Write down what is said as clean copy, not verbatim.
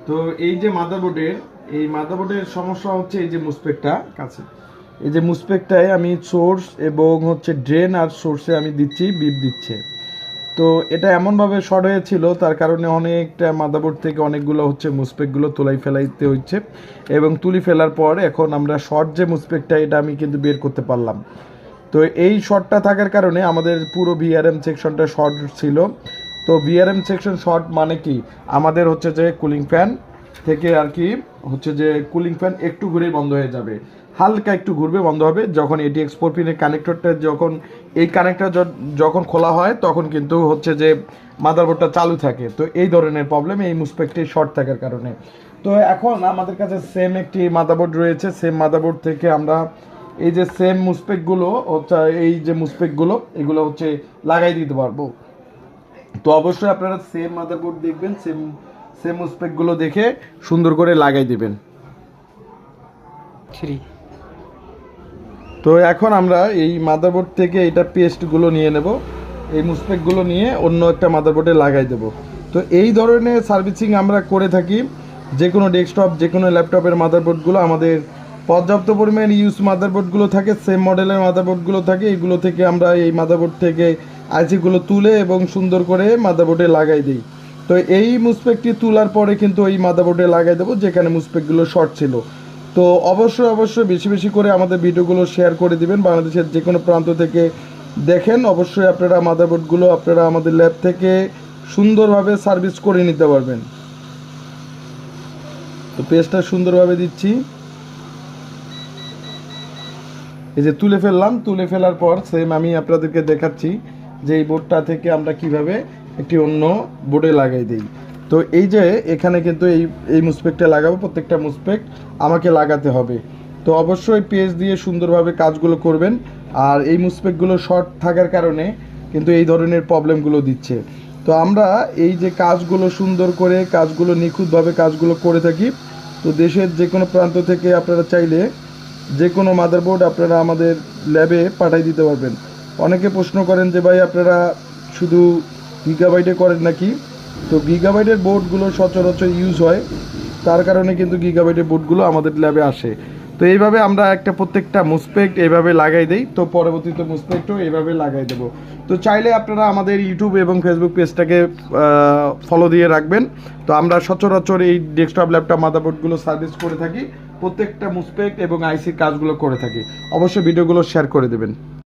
তো এই যে মাদারবোর্ডের সমস্যা হচ্ছে এই যে মুসপেকটা কাছে, এই যে মুসপেকটায় আমি সোর্স এবং হচ্ছে ড্রেন আর সোর্সে আমি দিচ্ছি, বিপ দিচ্ছে। তো এটা এমনভাবে শর্ট হয়েছিল, তার কারণে অনেকটা মাদারবোর্ড থেকে অনেকগুলো হচ্ছে মুসপেকগুলো ফেলাইতে হচ্ছে, এবং তুলি ফেলার পর এখন আমরা শর্ট যে মুসপেকটা এটা আমি কিন্তু বের করতে পারলাম। তো এই শর্টটা থাকার কারণে আমাদের পুরো ভিআরএম সেকশনটা শর্ট ছিল। তো ভিআরএম সেকশন শর্ট মানে কি, আমাদের হচ্ছে যে কুলিং ফ্যান থেকে আর কি হচ্ছে যে কুলিং ফ্যান একটু ঘুরেই বন্ধ হয়ে যাবে, হালকা একটু ঘুরবে বন্ধ হবে। যখন এটিএক্স 4 পিনের কানেক্টরটা যখন এই কানেক্টর যখন খোলা হয় তখন কিন্তু হচ্ছে যে মাদারবোর্ডটা চালু থাকে। তো এই ধরনের প্রবলেম এই মুসপেকটি শর্ট থাকার কারণে। তো এখন আমাদের কাছে সেম একটি মাদারবোর্ড রয়েছে, সেম মাদারবোর্ড থেকে আমরা এই যে সেম মুসপেকগুলো হচ্ছে এই যে মুসপেকগুলো এগুলো হচ্ছে লাগাই দিতে পারবো। তো অবশ্যই আপনারা সেম মাদারবোর্ড দেখবেন, সেম মুসপেকগুলো দেখে সুন্দর করে লাগাই দিবেন। তো এখন আমরা এই মাদারবোর্ড থেকে এটা পেস্টগুলো নিয়ে নেব, এই মুসপেকগুলো নিয়ে অন্য একটা মাদারবোর্ডে লাগাই দেব। তো এই ধরনের সার্ভিসিং আমরা করে থাকি। যে কোনো ডেস্কটপ, যে কোনো ল্যাপটপের মাদারবোর্ডগুলো আমাদের পর্যাপ্ত পরিমাণে ইউজ মাদারবোর্ডগুলো থাকে, সেম মডেলের মাদারবোর্ডগুলো থাকে, এগুলো থেকে আমরা এই মাদারবোর্ড থেকে আইসিগুলো তুলে এবং সুন্দর করে মাদারবোর্ডে লাগাই দিই। তো এই মুসপেকটি তোলার পরে কিন্তু এই মাদারবোর্ডে লাগাই দেবো যেখানে মুসপেকগুলো শর্ট ছিল। তো অবশ্যই বেশি বেশি করে আমাদের ভিডিওগুলো শেয়ার করে দিবেন। বাংলাদেশের যে কোনো প্রান্ত থেকে দেখেন, অবশ্যই আপনারা মাদারবোর্ডগুলো আপনারা আমাদের ল্যাব থেকে সুন্দরভাবে সার্ভিস করে নিতে পারবেন। তো পেস্টটা সুন্দরভাবে দিচ্ছি, এই যে তুলে ফেললাম, তুলে ফেলার পর সেম আমি আপনাদেরকে দেখাচ্ছি যে এই বোর্ডটা থেকে আমরা কিভাবে একটি অন্য বোর্ডে লাগাই দিই। তো এই যে এখানে কিন্তু এই মুসপেকটা লাগাবো, প্রত্যেকটা মুসপেক আমাকে লাগাতে হবে। তো অবশ্যই পেজ দিয়ে সুন্দরভাবে কাজগুলো করবেন। আর এই মুসপেকগুলো শর্ট থাকার কারণে কিন্তু এই ধরনের প্রবলেমগুলো দিচ্ছে। তো আমরা এই যে কাজগুলো সুন্দর করে কাজগুলো নিখুঁতভাবে কাজগুলো করে থাকি। তো দেশের যে কোনো প্রান্ত থেকে আপনারা চাইলে যে কোনো মাদারবোর্ড আপনারা আমাদের ল্যাবে পাঠিয়ে দিতে পারবেন। অনেকে প্রশ্ন করেন যে ভাই আপনারা শুধু গিগাবাইটে করেন নাকি। তো গিগাবাইটের বোর্ডগুলো সচরাচর ইউজ হয়, তার কারণে কিন্তু গিগাবাইটের বোর্ডগুলো আমাদের ল্যাবে আসে। তো এইভাবে আমরা একটা প্রত্যেকটা মুসপেক্ট এইভাবে লাগাই দিই। তো পরবর্তীতে মুসপেক্টও এইভাবে লাগাই দেবো। তো চাইলে আপনারা আমাদের ইউটিউব এবং ফেসবুক পেজটাকে ফলো দিয়ে রাখবেন। তো আমরা সচরাচর এই ডেস্কটপ ল্যাপটপ মাদারবোর্ডগুলো সার্ভিস করে থাকি, প্রত্যেকটা মুসপেক্ট এবং আইসির কাজগুলো করে থাকি। অবশ্যই ভিডিওগুলো শেয়ার করে দেবেন।